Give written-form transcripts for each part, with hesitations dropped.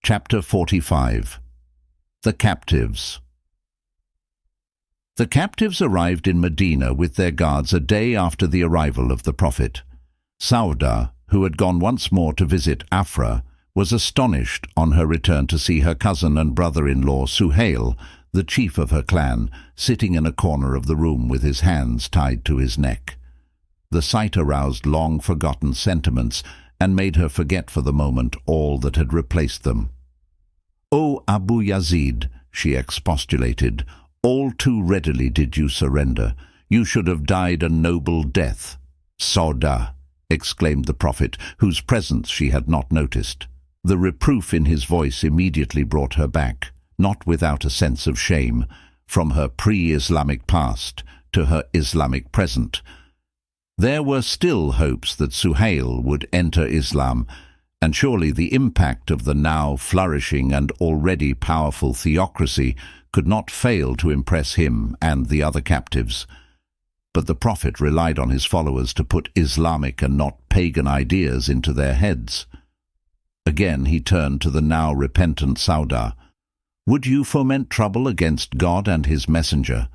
Chapter 45. The Captives. The captives arrived in Medina with their guards a day after the arrival of the Prophet. Sauda, who had gone once more to visit Afra, was astonished on her return to see her cousin and brother-in-law Suhail, the chief of her clan, sitting in a corner of the room with his hands tied to his neck. The sight aroused long-forgotten sentiments and made her forget for the moment all that had replaced them. "O Abu Yazid," she expostulated, "all too readily did you surrender. You should have died a noble death." "Sauda," exclaimed the Prophet, whose presence she had not noticed. The reproof in his voice immediately brought her back, not without a sense of shame, from her pre-Islamic past to her Islamic present. There were still hopes that Suhail would enter Islam, and surely the impact of the now flourishing and already powerful theocracy could not fail to impress him and the other captives. But the Prophet relied on his followers to put Islamic and not pagan ideas into their heads. Again he turned to the now repentant Sauda. "Would you foment trouble against God and his messenger?"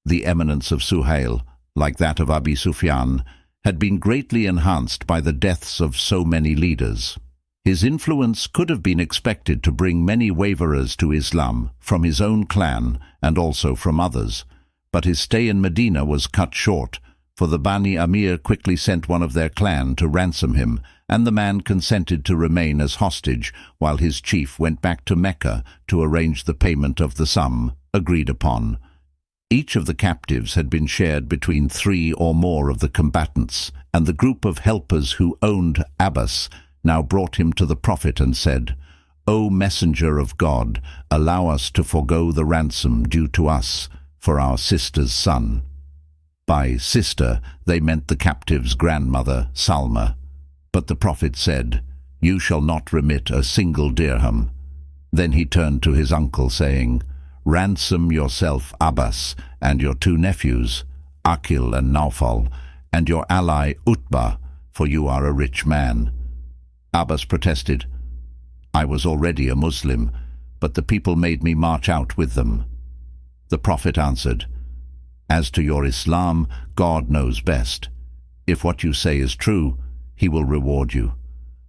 The eminence of Suhail, like that of Abi Sufyan, had been greatly enhanced by the deaths of so many leaders. His influence could have been expected to bring many waverers to Islam from his own clan and also from others, but his stay in Medina was cut short, for the Bani Amir quickly sent one of their clan to ransom him, and the man consented to remain as hostage while his chief went back to Mecca to arrange the payment of the sum agreed upon. Each of the captives had been shared between 3 or more of the combatants, and the group of helpers who owned Abbas now brought him to the Prophet and said, "O Messenger of God, allow us to forego the ransom due to us for our sister's son." By sister they meant the captive's grandmother, Salma. But the Prophet said, "You shall not remit a single dirham." Then he turned to his uncle, saying, "Ransom yourself Abbas and your 2 nephews, Akil and Naufal, and your ally Utbah, for you are a rich man." Abbas protested, "I was already a Muslim, but the people made me march out with them." The Prophet answered, "As to your Islam, God knows best. If what you say is true, he will reward you.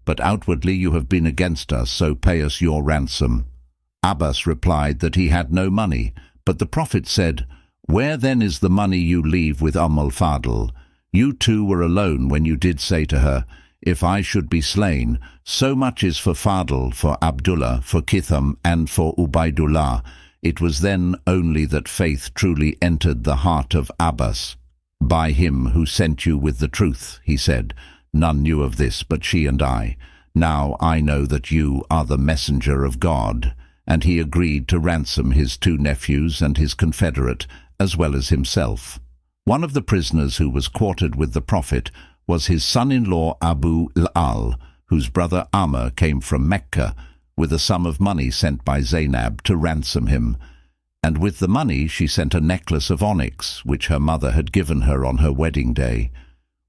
But outwardly you have been against us, so pay us your ransom." Abbas replied that he had no money, but the Prophet said, "Where then is the money you leave with al-Fadl? You two were alone when you did say to her, 'If I should be slain, so much is for Fadl, for Abdullah, for Kitham, and for Ubaidullah.' It was then only that faith truly entered the heart of Abbas. 'By him who sent you with the truth,' he said, 'none knew of this but she and I. Now I know that you are the messenger of God.' And he agreed to ransom his 2 nephews and his confederate, as well as himself. One of the prisoners who was quartered with the Prophet was his son-in-law Abu al, whose brother Amr came from Mecca with a sum of money sent by Zainab to ransom him. And with the money she sent a necklace of onyx, which her mother had given her on her wedding day.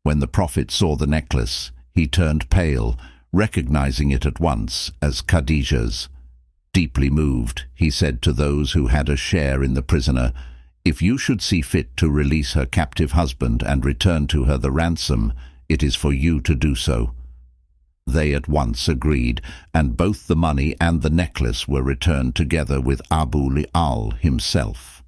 When the Prophet saw the necklace, he turned pale, recognizing it at once as Khadija's. Deeply moved, he said to those who had a share in the prisoner, "If you should see fit to release her captive husband and return to her the ransom, it is for you to do so." They at once agreed, and both the money and the necklace were returned together with Abu al himself.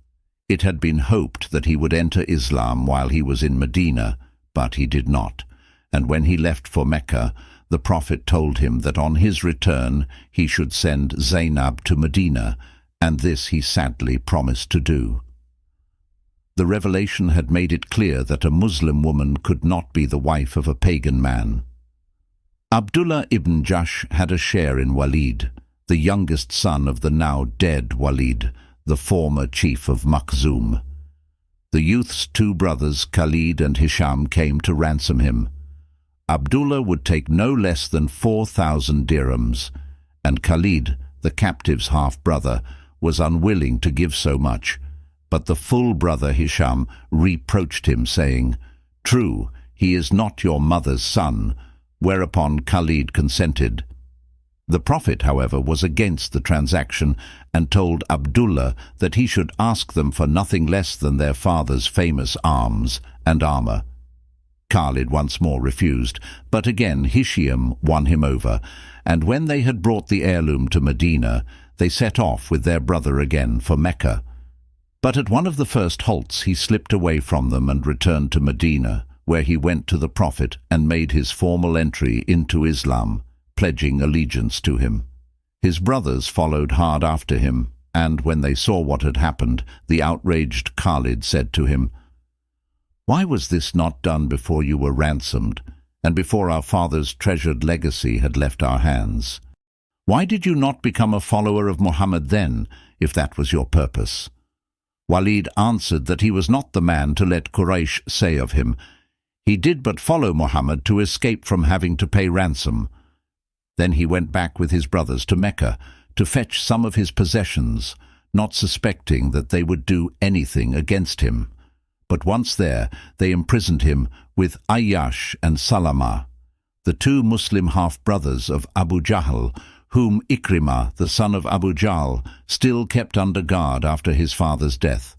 It had been hoped that he would enter Islam while he was in Medina, but he did not, and when he left for Mecca, the Prophet told him that on his return he should send Zainab to Medina, and this he sadly promised to do. The revelation had made it clear that a Muslim woman could not be the wife of a pagan man. Abdullah ibn Jash had a share in Walid, the youngest son of the now dead Walid, the former chief of Makhzum. The youth's 2 brothers, Khalid and Hisham, came to ransom him. Abdullah would take no less than 4,000 dirhams, and Khalid, the captive's half-brother, was unwilling to give so much, but the full brother Hisham reproached him, saying, "True, he is not your mother's son," whereupon Khalid consented. The Prophet, however, was against the transaction and told Abdullah that he should ask them for nothing less than their father's famous arms and armor. Khalid once more refused, but again Hisham won him over, and when they had brought the heirloom to Medina, they set off with their brother again for Mecca. But at one of the first halts he slipped away from them and returned to Medina, where he went to the Prophet and made his formal entry into Islam, pledging allegiance to him. His brothers followed hard after him, and when they saw what had happened, the outraged Khalid said to him, "Why was this not done before you were ransomed, and before our father's treasured legacy had left our hands? Why did you not become a follower of Muhammad then, if that was your purpose?" Walid answered that he was not the man to let Quraysh say of him, "He did but follow Muhammad to escape from having to pay ransom." Then he went back with his brothers to Mecca to fetch some of his possessions, not suspecting that they would do anything against him. But once there, they imprisoned him with Ayyash and Salama, the two Muslim half-brothers of Abu Jahl, whom Ikrimah, the son of Abu Jahl, still kept under guard after his father's death.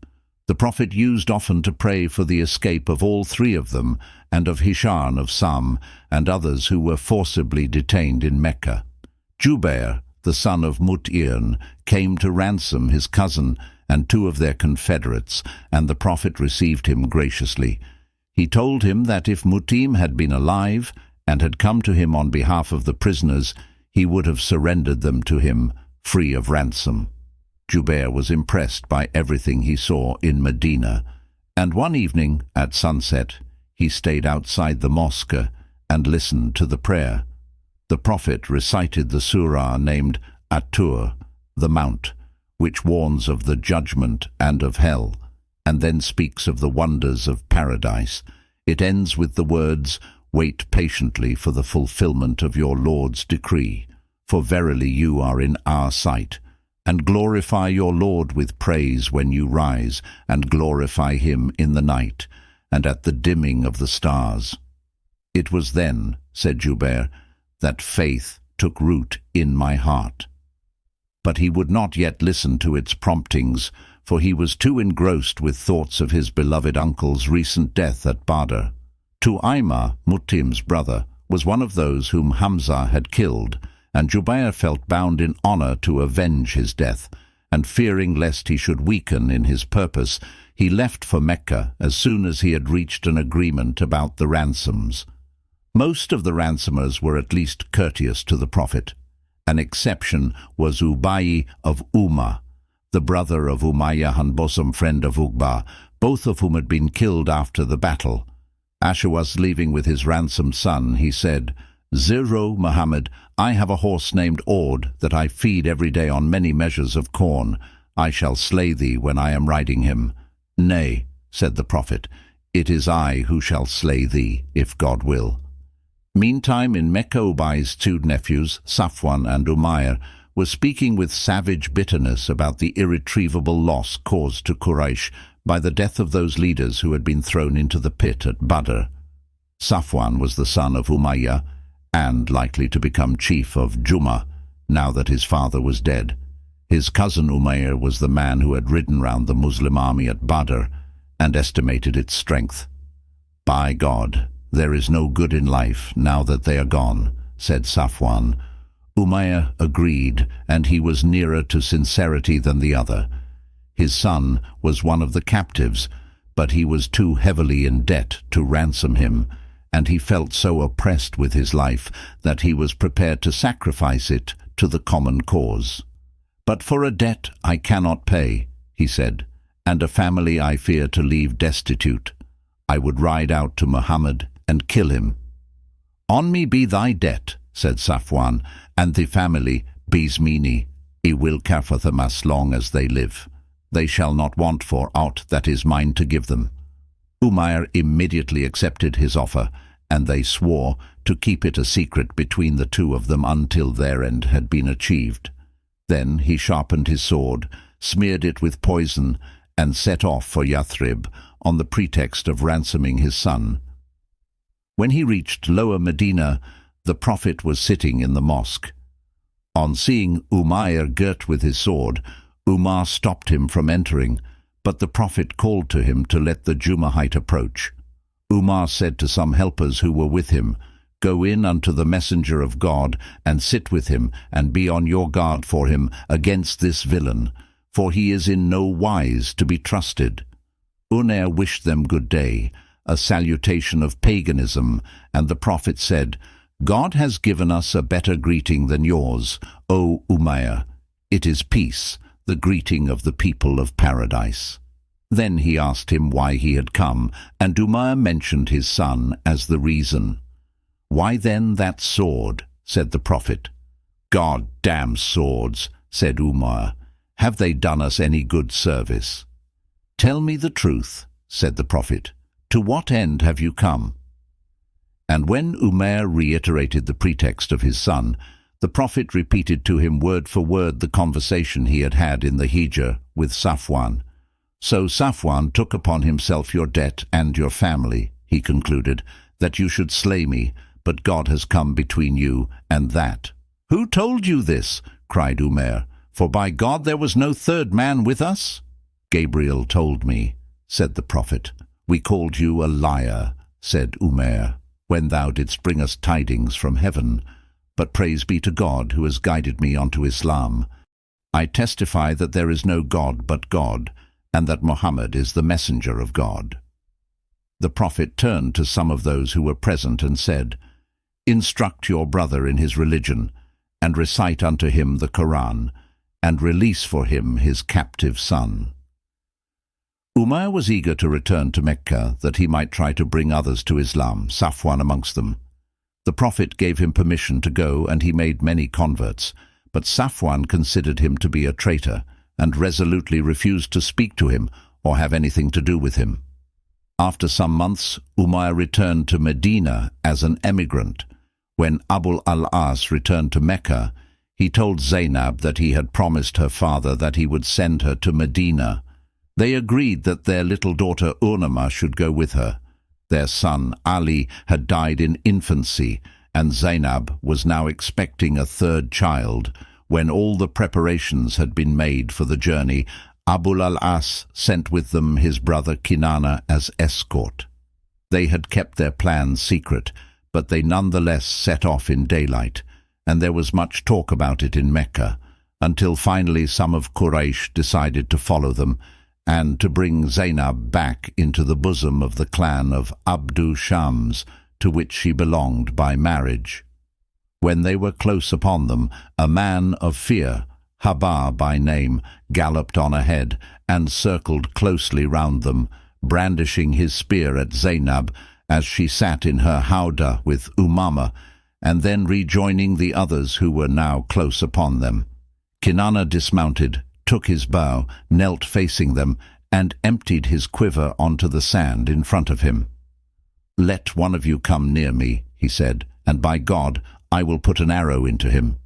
The Prophet used often to pray for the escape of all three of them, and of Hisham of Sam, and others who were forcibly detained in Mecca. Jubair, the son of Mut'im, came to ransom his cousin and two of their confederates, and the Prophet received him graciously. He told him that if Mut'im had been alive and had come to him on behalf of the prisoners, he would have surrendered them to him, free of ransom. Jubair was impressed by everything he saw in Medina, and one evening, at sunset, he stayed outside the mosque and listened to the prayer. The Prophet recited the surah named At-Tur, the Mount, which warns of the judgment and of hell, and then speaks of the wonders of paradise. It ends with the words, "Wait patiently for the fulfillment of your Lord's decree, for verily you are in our sight, and glorify your Lord with praise when you rise, and glorify him in the night, and at the dimming of the stars." It was then, said Jubair, that faith took root in my heart. But he would not yet listen to its promptings, for he was too engrossed with thoughts of his beloved uncle's recent death at Badr. Tu'aymah, Mut'im's brother, was one of those whom Hamza had killed, and Jubair felt bound in honor to avenge his death, and fearing lest he should weaken in his purpose, he left for Mecca as soon as he had reached an agreement about the ransoms. Most of the ransomers were at least courteous to the Prophet. An exception was Ubay of Ummah, the brother of Umayyah and bosom friend of Uqba, both of whom had been killed after the battle. As was leaving with his ransomed son, he said, "Zero, Muhammad, I have a horse named Ord that I feed every day on many measures of corn. I shall slay thee when I am riding him." "Nay," said the Prophet, "it is I who shall slay thee, if God will." Meantime, in Mecca, Ubay's two nephews, Safwan and Umayr, were speaking with savage bitterness about the irretrievable loss caused to Quraysh by the death of those leaders who had been thrown into the pit at Badr. Safwan was the son of Umayyah, and likely to become chief of Jumah, now that his father was dead. His cousin Umayr was the man who had ridden round the Muslim army at Badr and estimated its strength. "By God, there is no good in life now that they are gone," said Safwan. Umayr agreed, and he was nearer to sincerity than the other. His son was one of the captives, but he was too heavily in debt to ransom him, and he felt so oppressed with his life that he was prepared to sacrifice it to the common cause. "But for a debt I cannot pay," he said, "and a family I fear to leave destitute. I would ride out to Muhammad and kill him." "On me be thy debt," said Safwan, "and the family Bismini, I will care for them as long as they live. They shall not want for aught that is mine to give them." Umayr immediately accepted his offer, and they swore to keep it a secret between the two of them until their end had been achieved. Then he sharpened his sword, smeared it with poison, and set off for Yathrib on the pretext of ransoming his son. When he reached Lower Medina, the Prophet was sitting in the mosque. On seeing Umayr girt with his sword, Umar stopped him from entering, but the Prophet called to him to let the Jumahite approach. Umar said to some helpers who were with him, "Go in unto the messenger of God, and sit with him, and be on your guard for him against this villain, for he is in no wise to be trusted." Umayr wished them good day, a salutation of paganism, and the Prophet said, "God has given us a better greeting than yours, O Umayr. It is peace, the greeting of the people of paradise." Then he asked him why he had come, and Umayr mentioned his son as the reason. "Why then that sword?" said the Prophet. "God damn swords," said Umayr. "Have they done us any good service?" "Tell me the truth," said the Prophet. "To what end have you come?" And when Umayr reiterated the pretext of his son, the Prophet repeated to him word for word the conversation he had had in the Hijr with Safwan. "So Safwan took upon himself your debt and your family," he concluded, "that you should slay me, but God has come between you and that." "Who told you this?" cried Umayr. "For by God there was no third man with us." "Gabriel told me," said the Prophet. "We called you a liar," said Umayr, "when thou didst bring us tidings from heaven. But praise be to God who has guided me onto Islam. I testify that there is no God but God, and that Muhammad is the messenger of God." The Prophet turned to some of those who were present and said, "Instruct your brother in his religion, and recite unto him the Quran, and release for him his captive son." Umayr was eager to return to Mecca, that he might try to bring others to Islam, Safwan amongst them. The Prophet gave him permission to go, and he made many converts, but Safwan considered him to be a traitor, and resolutely refused to speak to him or have anything to do with him. After some months, Umayr returned to Medina as an emigrant. When Abu al-As returned to Mecca, he told Zainab that he had promised her father that he would send her to Medina. They agreed that their little daughter Urnama should go with her. Their son Ali had died in infancy, and Zainab was now expecting a third child. When all the preparations had been made for the journey, Abu al-As sent with them his brother Kinana as escort. They had kept their plans secret, but they nonetheless set off in daylight, and there was much talk about it in Mecca, until finally some of Quraysh decided to follow them, and to bring Zainab back into the bosom of the clan of Abdu Shams, to which she belonged by marriage. When they were close upon them, a man of fear, Habar by name, galloped on ahead, and circled closely round them, brandishing his spear at Zainab as she sat in her howdah with Umama, and then rejoining the others who were now close upon them. Kinana dismounted, took his bow, knelt facing them, and emptied his quiver onto the sand in front of him. "Let one of you come near me," he said, "and by God, I will put an arrow into him."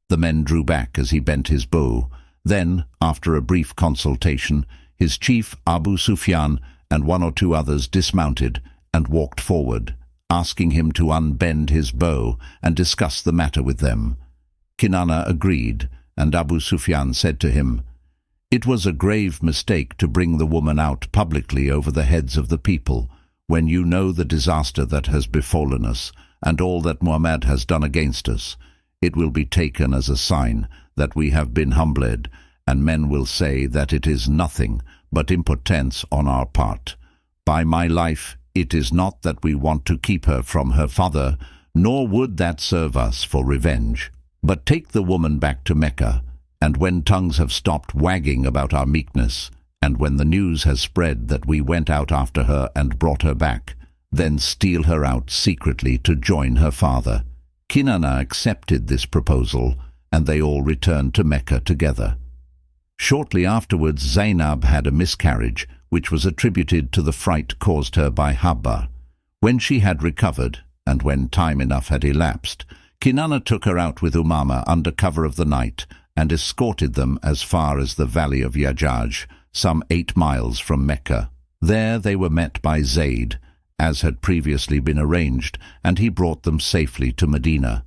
The men drew back as he bent his bow. Then, after a brief consultation, his chief Abu Sufyan and one or two others dismounted and walked forward, asking him to unbend his bow and discuss the matter with them. Kinana agreed, and Abu Sufyan said to him, "It was a grave mistake to bring the woman out publicly over the heads of the people, when you know the disaster that has befallen us, and all that Muhammad has done against us. It will be taken as a sign that we have been humbled, and men will say that it is nothing but impotence on our part. By my life, it is not that we want to keep her from her father, nor would that serve us for revenge. But take the woman back to Mecca, and when tongues have stopped wagging about our meekness, and when the news has spread that we went out after her and brought her back, then steal her out secretly to join her father." Kinana accepted this proposal, and they all returned to Mecca together. Shortly afterwards, Zainab had a miscarriage, which was attributed to the fright caused her by Habba. When she had recovered, and when time enough had elapsed, Kinana took her out with Umama under cover of the night, and escorted them as far as the valley of Yajaj, some 8 miles from Mecca. There they were met by Zayd, as had previously been arranged, and he brought them safely to Medina.